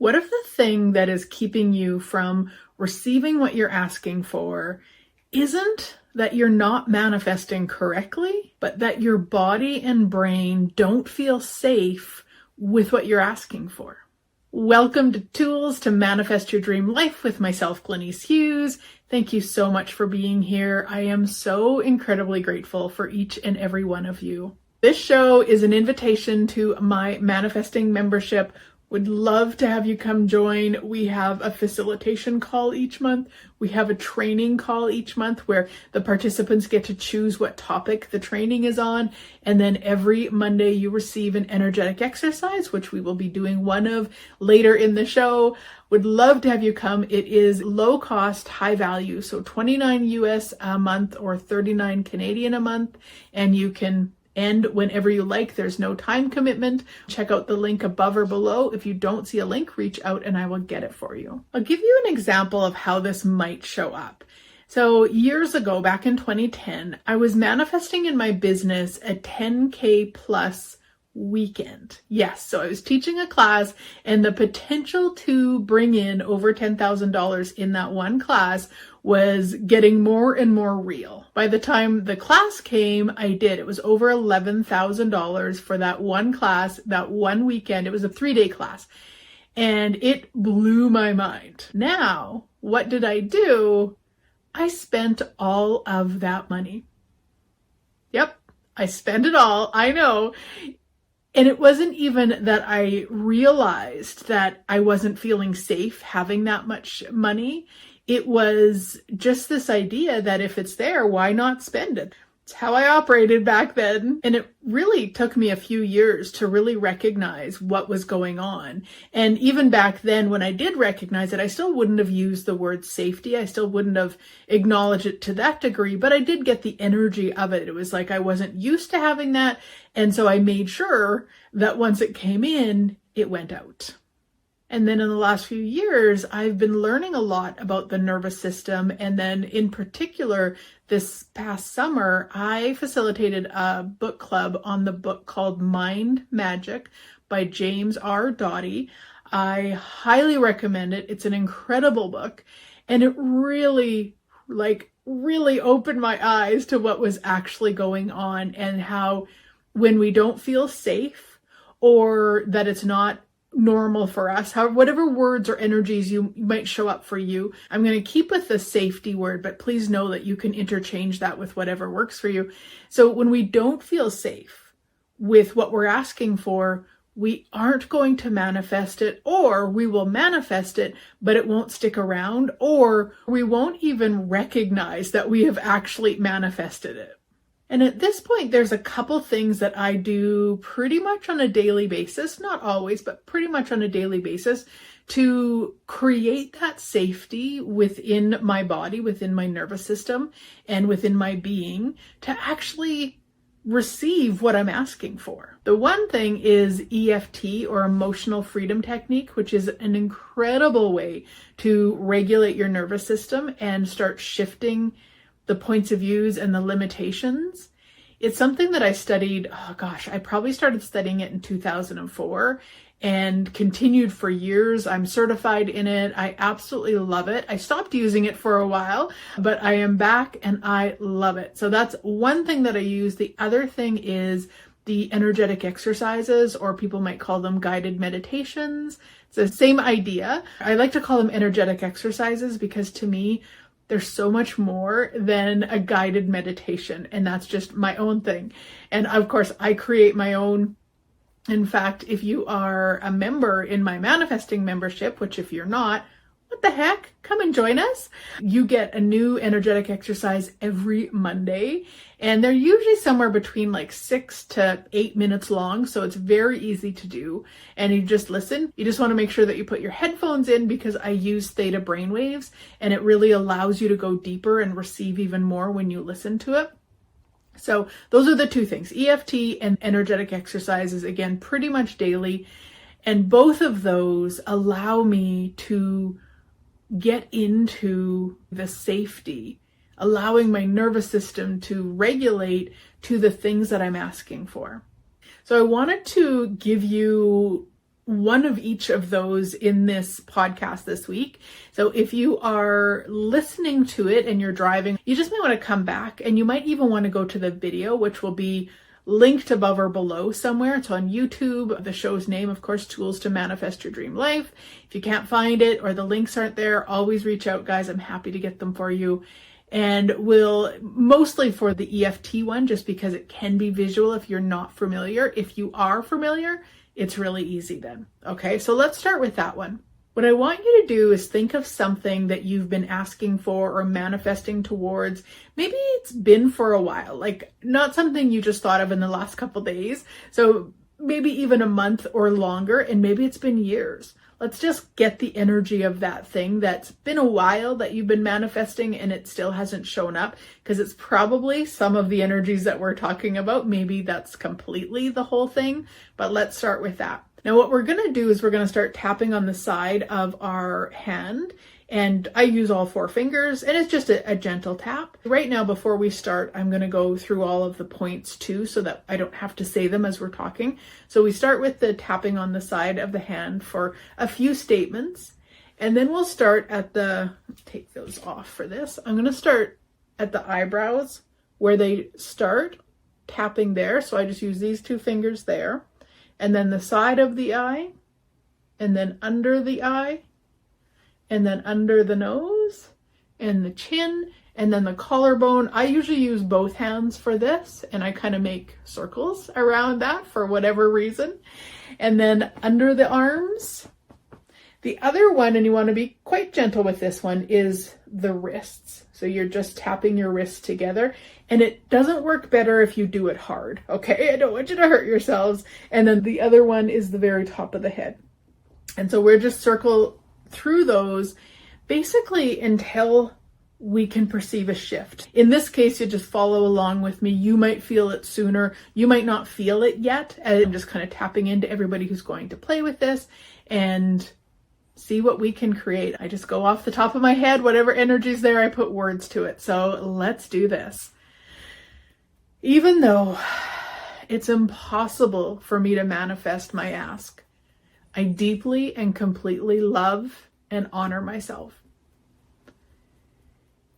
What if the thing that is keeping you from receiving what you're asking for isn't that you're not manifesting correctly, but that your body and brain don't feel safe with what you're asking for? Welcome to Tools to Manifest Your Dream Life with myself, Glenyce Hughes. Thank you so much for being here. I am so incredibly grateful for each and every one of you. This show is an invitation to my manifesting membership. Would love to have you come join. We have a facilitation call each month. We have a training call each month where the participants get to choose what topic the training is on. And then every Monday you receive an energetic exercise, which we will be doing one of later in the show. Would love to have you come. It is low cost, high value. So 29 US a month or 39 Canadian a month. And you can end whenever you like. There's no time commitment. Check out the link above or below. If you don't see a link, reach out and I will get it for you. I'll give you an example of how this might show up. So years ago, back in 2010, I was manifesting in my business a 10K plus weekend. Yes, so I was teaching a class and the potential to bring in over $10,000 in that one class was getting more and more real. By the time the class came, it was over $11,000 for that one class, that one weekend. It was a 3-day class and it blew my mind. Now, what did I do? I spent all of that money. Yep, I spent it all. I know. And it wasn't even that I realized that I wasn't feeling safe having that much money. It was just this idea that if it's there, why not spend it? It's how I operated back then. And it really took me a few years to really recognize what was going on. And even back then, when I did recognize it, I still wouldn't have used the word safety. I still wouldn't have acknowledged it to that degree, but I did get the energy of it. It was like I wasn't used to having that. And so I made sure that once it came in, it went out. And then in the last few years, I've been learning a lot about the nervous system. And then in particular, this past summer, I facilitated a book club on the book called Mind Magic by James R. Doty. I highly recommend it. It's an incredible book. And it really opened my eyes to what was actually going on and how when we don't feel safe or that it's not normal for us, whatever words or energies you might show up for you. I'm going to keep with the safety word, but please know that you can interchange that with whatever works for you. So when we don't feel safe with what we're asking for, we aren't going to manifest it, or we will manifest it, but it won't stick around, or we won't even recognize that we have actually manifested it. And at this point, there's a couple things that I do pretty much on a daily basis, not always, but pretty much on a daily basis to create that safety within my body, within my nervous system, and within my being to actually receive what I'm asking for. The one thing is EFT, or emotional freedom technique, which is an incredible way to regulate your nervous system and start shifting the points of views and the limitations. It's something that I studied, I probably started studying it in 2004 and continued for years. I'm certified in it. I absolutely love it. I stopped using it for a while, but I am back and I love it. So that's one thing that I use. The other thing is the energetic exercises, or people might call them guided meditations. It's the same idea. I like to call them energetic exercises because to me, there's so much more than a guided meditation, and that's just my own thing. And of course, I create my own. In fact, if you are a member in my manifesting membership, which if you're not, what the heck? Come and join us. You get a new energetic exercise every Monday, and they're usually somewhere between 6 to 8 minutes long, so it's very easy to do. And you just listen. You just want to make sure that you put your headphones in because I use theta brainwaves, and it really allows you to go deeper and receive even more when you listen to it. So those are the two things, EFT and energetic exercises, again, pretty much daily. And both of those allow me to get into the safety, allowing my nervous system to regulate to the things that I'm asking for. So I wanted to give you one of each of those in this podcast this week. So if you are listening to it and you're driving, you just may want to come back, and you might even want to go to the video, which will be linked above or below somewhere. It's on YouTube. The show's name, of course, Tools to Manifest Your Dream Life. If you can't find it or the links aren't there, always reach out, guys. I'm happy to get them for you. And we'll mostly for the EFT one, just because it can be visual if you're not familiar. If you are familiar, it's really easy then. Okay, so let's start with that one. What I want you to do is think of something that you've been asking for or manifesting towards. Maybe it's been for a while, like not something you just thought of in the last couple days. So maybe even a month or longer, and maybe it's been years. Let's just get the energy of that thing that's been a while that you've been manifesting and it still hasn't shown up, because it's probably some of the energies that we're talking about. Maybe that's completely the whole thing, but let's start with that. Now, what we're going to do is we're going to start tapping on the side of our hand, and I use all 4 fingers, and it's just a gentle tap. Right now, before we start, I'm going to go through all of the points too, so that I don't have to say them as we're talking. So we start with the tapping on the side of the hand for a few statements, and then we'll start at take those off for this. I'm going to start at the eyebrows where they start, tapping there. So I just use these 2 fingers there. And then the side of the eye, and then under the eye, and then under the nose, and the chin, and then the collarbone. I usually use both hands for this, and I kind of make circles around that for whatever reason. And then under the arms. The other one, and you want to be quite gentle with this one, is the wrists. So you're just tapping your wrists together, and it doesn't work better if you do it hard, okay? I don't want you to hurt yourselves. And then the other one is the very top of the head. And so we're just circle through those basically until we can perceive a shift. In this case, you just follow along with me. You might feel it sooner. You might not feel it yet. I'm just kind of tapping into everybody who's going to play with this and see what we can create. I just go off the top of my head, whatever energy's there, I put words to it. So let's do this. Even though it's impossible for me to manifest my ask, I deeply and completely love and honor myself.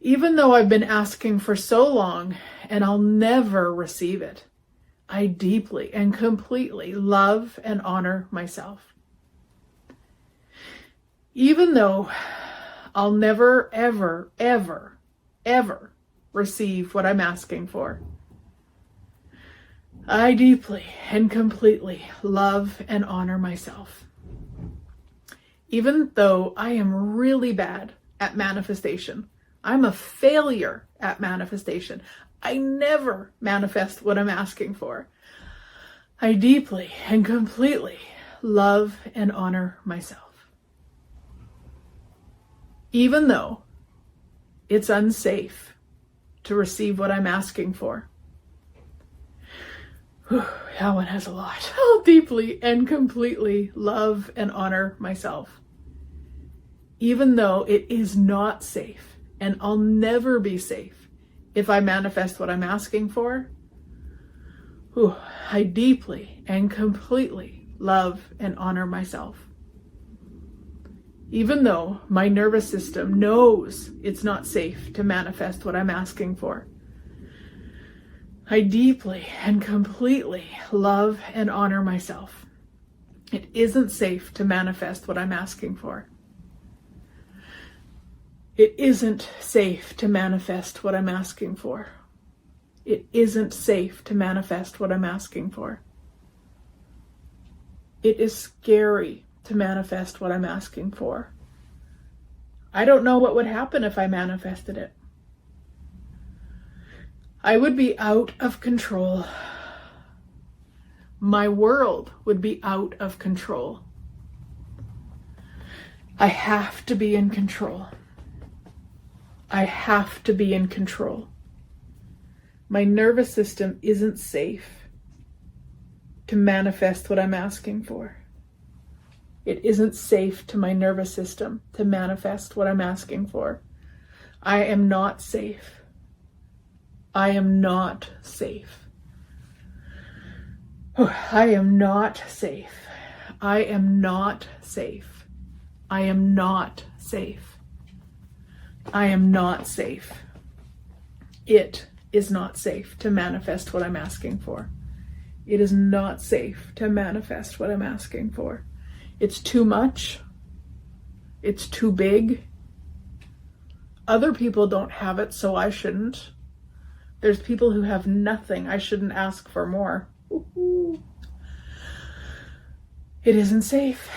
Even though I've been asking for so long and I'll never receive it, I deeply and completely love and honor myself. Even though I'll never, ever, ever, ever receive what I'm asking for, I deeply and completely love and honor myself. Even though I am really bad at manifestation, I'm a failure at manifestation. I never manifest what I'm asking for. I deeply and completely love and honor myself. Even though it's unsafe to receive what I'm asking for. Whew, that one has a lot. I'll deeply and completely love and honor myself. Even though it is not safe, and I'll never be safe if I manifest what I'm asking for. Whew, I deeply and completely love and honor myself. Even though my nervous system knows it's not safe to manifest what I'm asking for. I deeply and completely love and honor myself. It isn't safe to manifest what I'm asking for. It isn't safe to manifest what I'm asking for. It isn't safe to manifest what I'm asking for. It is scary to manifest what I'm asking for. I don't know what would happen if I manifested it. I would be out of control. My world would be out of control. I have to be in control. I have to be in control. My nervous system isn't safe to manifest what I'm asking for. It isn't safe to my nervous system to manifest what I'm asking for. I am not safe. I am not safe. I am not safe. I am not safe. I am not safe. I am not safe. It is not safe to manifest what I'm asking for. It is not safe to manifest what I'm asking for. It's too much. It's too big. Other people don't have it, so I shouldn't. There's people who have nothing. I shouldn't ask for more. Ooh. It isn't safe.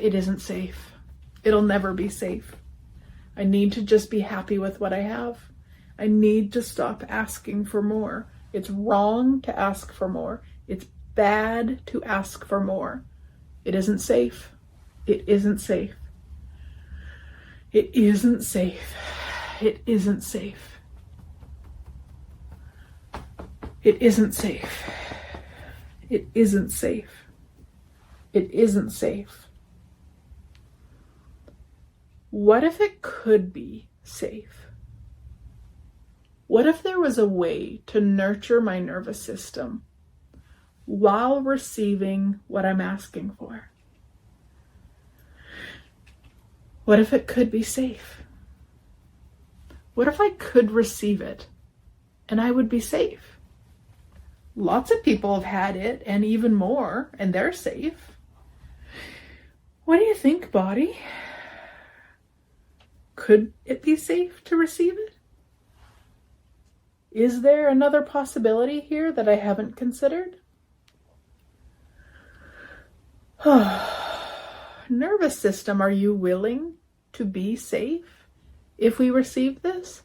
It isn't safe. It'll never be safe. I need to just be happy with what I have. I need to stop asking for more. It's wrong to ask for more. It's bad to ask for more. It isn't safe. It isn't safe. It isn't safe. It isn't safe. It isn't safe. It isn't safe. It isn't safe. What if it could be safe? What if there was a way to nurture my nervous system while receiving what I'm asking for? What if it could be safe? What if I could receive it and I would be safe? Lots of people have had it and even more, and they're safe. What do you think, body? Could it be safe to receive it? Is there another possibility here that I haven't considered? Nervous system, are you willing to be safe if we receive this?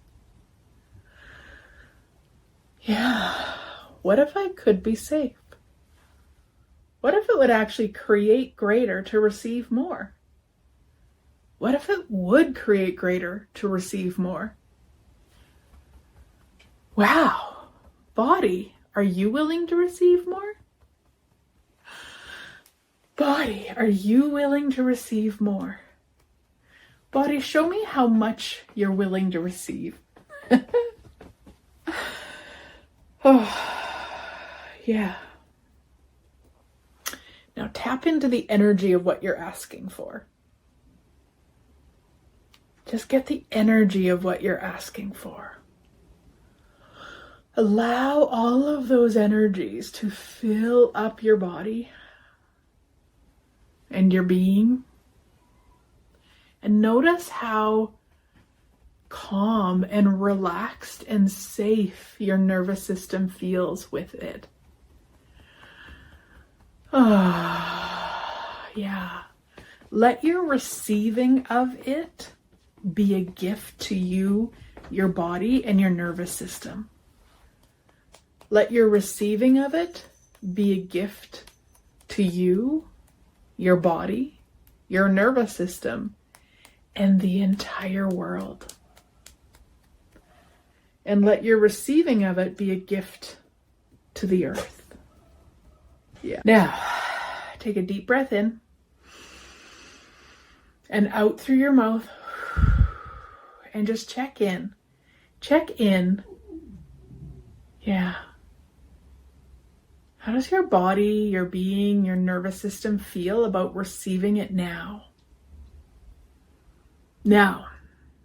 Yeah. What if I could be safe? What if it would actually create greater to receive more? What if it would create greater to receive more? Wow. Body, are you willing to receive more? Body, are you willing to receive more? Body, show me how much you're willing to receive. Oh, yeah. Now tap into the energy of what you're asking for. Just get the energy of what you're asking for. Allow all of those energies to fill up your body and your being. And notice how calm and relaxed and safe your nervous system feels with it. Yeah. Let your receiving of it be a gift to you, your body, and your nervous system. Let your receiving of it be a gift to you, your body, your nervous system, and the entire world. And let your receiving of it be a gift to the earth. Yeah. Now, take a deep breath in and out through your mouth, and just check in. Check in. Yeah. How does your body, your being, your nervous system feel about receiving it now? Now,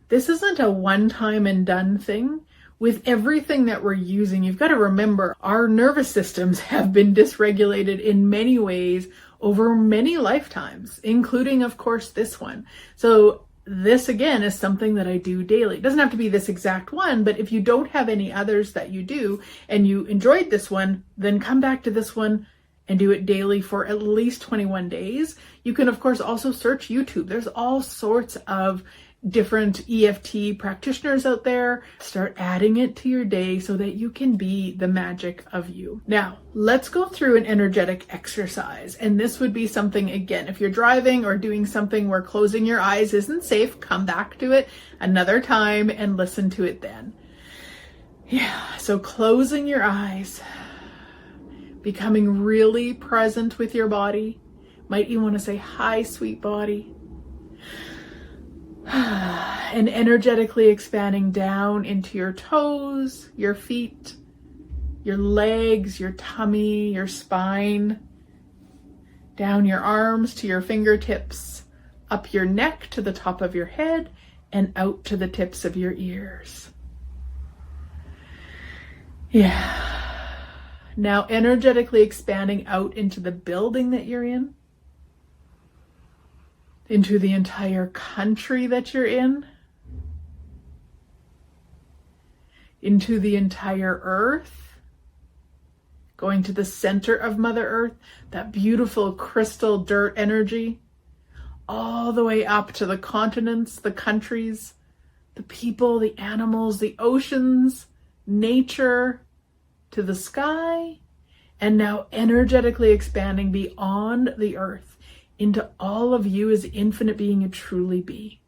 this isn't a one-time and done thing. With everything that we're using, you've got to remember our nervous systems have been dysregulated in many ways over many lifetimes, including, of course, this one. So this, again, is something that I do daily. It doesn't have to be this exact one, but if you don't have any others that you do and you enjoyed this one, then come back to this one and do it daily for at least 21 days. You can, of course, also search YouTube. There's all sorts of different EFT practitioners out there. Start adding it to your day so that you can be the magic of you. Now, let's go through an energetic exercise. And this would be something, again, if you're driving or doing something where closing your eyes isn't safe, come back to it another time and listen to it then. Yeah, so closing your eyes, becoming really present with your body. Might you want to say, "Hi, sweet body." And energetically expanding down into your toes, your feet, your legs, your tummy, your spine, down your arms to your fingertips, up your neck to the top of your head, and out to the tips of your ears. Yeah. Now energetically expanding out into the building that you're in, into the entire country that you're in, into the entire earth, going to the center of Mother Earth, that beautiful crystal dirt energy, all the way up to the continents, the countries, the people, the animals, the oceans, nature, to the sky, and now energetically expanding beyond the earth into all of you as infinite being you truly be.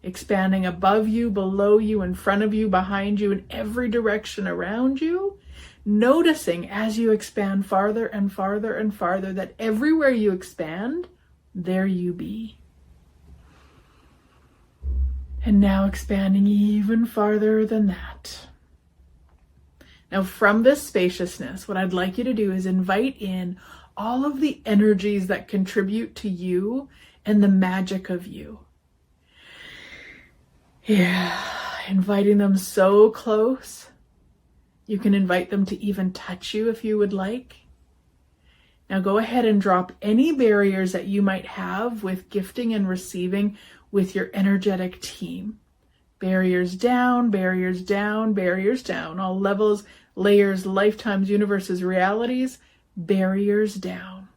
Expanding above you, below you, in front of you, behind you, in every direction around you, noticing as you expand farther and farther and farther that everywhere you expand, there you be. And now expanding even farther than that. Now from this spaciousness, what I'd like you to do is invite in all of the energies that contribute to you and the magic of you. Yeah, inviting them so close. You can invite them to even touch you if you would like. Now go ahead and drop any barriers that you might have with gifting and receiving with your energetic team. Barriers down, barriers down, barriers down. All levels, layers, lifetimes, universes, realities, barriers down.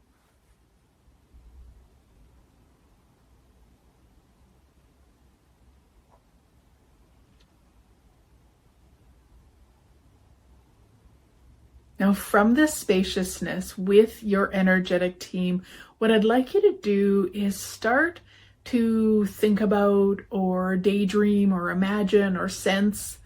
Now from this spaciousness with your energetic team, what I'd like you to do is start to think about or daydream or imagine or sense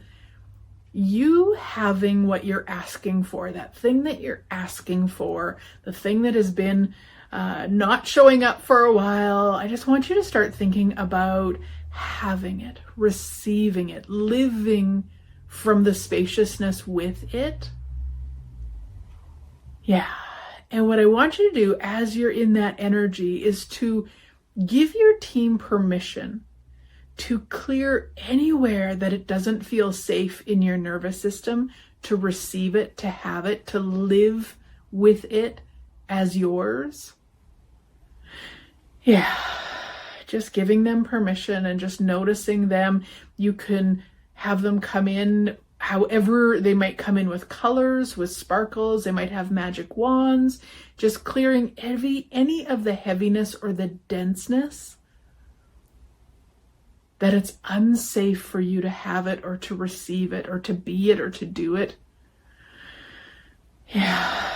you having what you're asking for, that thing that you're asking for, the thing that has been not showing up for a while. I just want you to start thinking about having it, receiving it, living from the spaciousness with it. Yeah. And what I want you to do as you're in that energy is to give your team permission to clear anywhere that it doesn't feel safe in your nervous system, to receive it, to have it, to live with it as yours. Yeah, just giving them permission and just noticing them. You can have them come in however they might come in, with colors, with sparkles. They might have magic wands, just clearing any of the heaviness or the denseness that it's unsafe for you to have it or to receive it or to be it or to do it. Yeah.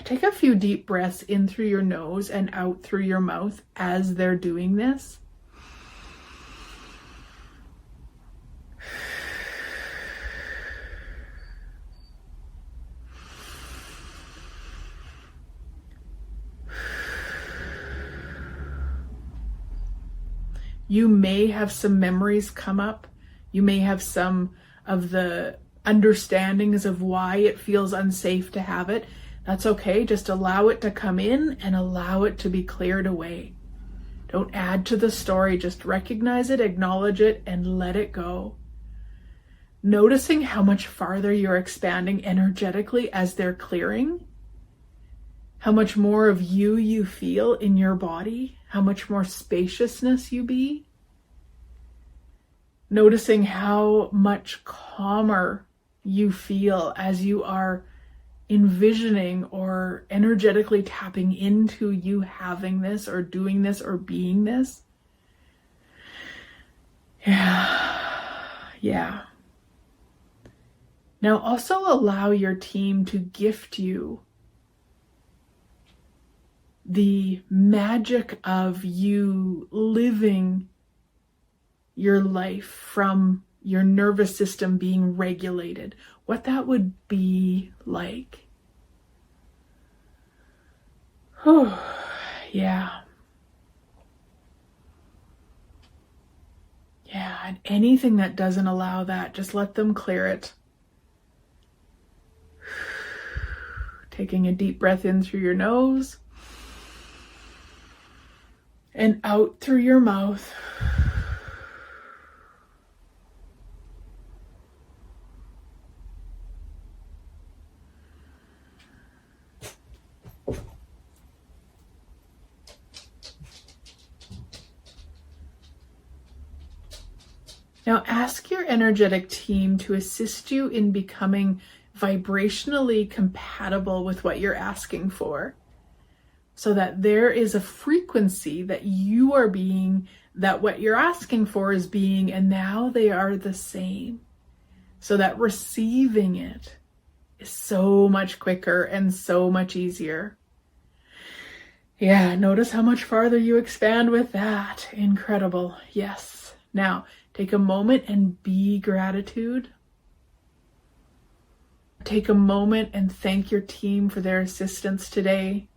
Take a few deep breaths in through your nose and out through your mouth as they're doing this. You may have some memories come up. You may have some of the understandings of why it feels unsafe to have it. That's okay. Just allow it to come in and allow it to be cleared away. Don't add to the story. Just recognize it, acknowledge it, and let it go. Noticing how much farther you're expanding energetically as they're clearing. How much more of you feel in your body. How much more spaciousness you be. Noticing how much calmer you feel as you are envisioning or energetically tapping into you having this or doing this or being this. Yeah. Now also allow your team to gift you the magic of you living your life from your nervous system being regulated, what that would be like. Yeah. Yeah, and anything that doesn't allow that, just let them clear it. Taking a deep breath in through your nose. and out through your mouth. Now ask your energetic team to assist you in becoming vibrationally compatible with what you're asking for, so that there is a frequency that you are being, that what you're asking for is being, and now they are the same. So that receiving it is so much quicker and so much easier. Yeah, notice how much farther you expand with that. Incredible. Yes. Now, take a moment and be gratitude. Take a moment and thank your team for their assistance today.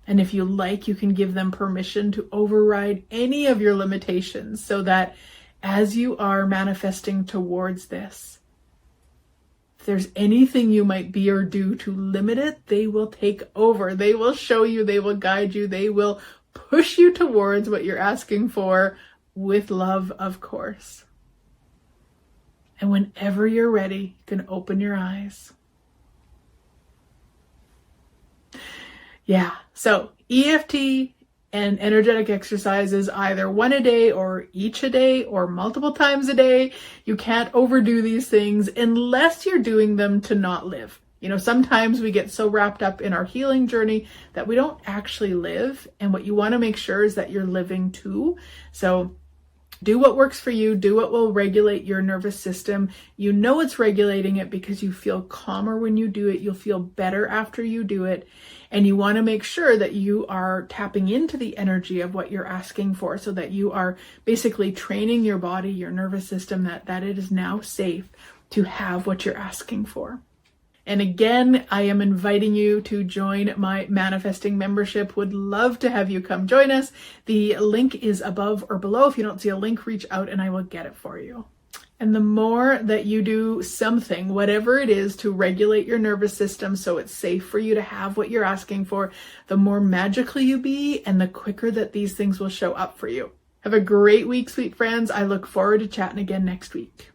And if you like, you can give them permission to override any of your limitations, so that as you are manifesting towards this, if there's anything you might be or do to limit it, they will take over. They will show you, they will guide you, they will push you towards what you're asking for, with love, of course. And whenever you're ready, you can open your eyes. Yeah, so EFT and energetic exercises, either one a day or each a day or multiple times a day. You can't overdo these things unless you're doing them to not live. You know, sometimes we get so wrapped up in our healing journey that we don't actually live. And what you want to make sure is that you're living too. So do what works for you. Do what will regulate your nervous system. You know it's regulating it because you feel calmer when you do it. You'll feel better after you do it. And you want to make sure that you are tapping into the energy of what you're asking for, so that you are basically training your body, your nervous system, that it is now safe to have what you're asking for. And again, I am inviting you to join my manifesting membership. Would love to have you come join us. The link is above or below. If you don't see a link, reach out and I will get it for you. And the more that you do something, whatever it is, to regulate your nervous system so it's safe for you to have what you're asking for, the more magical you be and the quicker that these things will show up for you. Have a great week, sweet friends. I look forward to chatting again next week.